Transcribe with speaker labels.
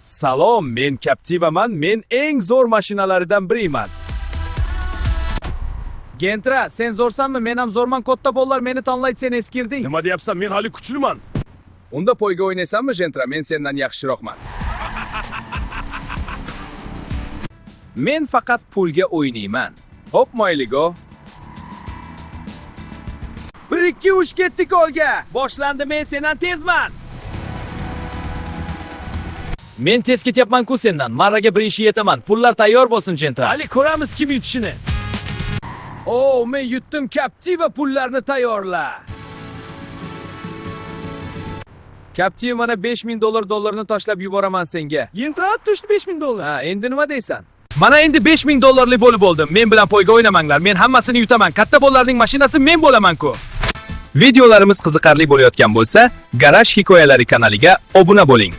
Speaker 1: Salom, men Captivaman, men eng zo'r mashinalardan biriman.
Speaker 2: Gentra, sen zo'rsanmi? Men ham zo'rman. Katta bollar meni tanlaydi, sen eskirding.
Speaker 1: Nima deyapsan? Men hali kuchliman.
Speaker 2: Unda poyga o'ynaysanmi, Gentra? Men sendan yaxshiroqman. Men faqat pulga o'ynayman. Hop, mayligo. 1-2-3 ketdik golga.
Speaker 1: Boshlandi, men sendan tezman.
Speaker 3: Men tez ketyapman-ku sendan. Marraga birinchi yetaman. Pullar tayyor bo'lsin, Gentra.
Speaker 1: Hali ko'ramiz kim yutishini.
Speaker 2: Men yutdim. Captiva pullarni tayyorla. Captiva mana $5000 tashlab yuboraman senga.
Speaker 1: Gentra tushdi $5000.
Speaker 2: Ha, endi nima deysan?
Speaker 1: Mana endi $5000 bo'lib oldim. Men bilan poyga o'ynamanglar. Men hammasini yutaman. Katta bollarning mashinasi men bo'laman-ku. Videolarimiz qiziqarli bo'layotgan bo'lsa, Garaj hikoyalari kanaliga obuna bo'ling.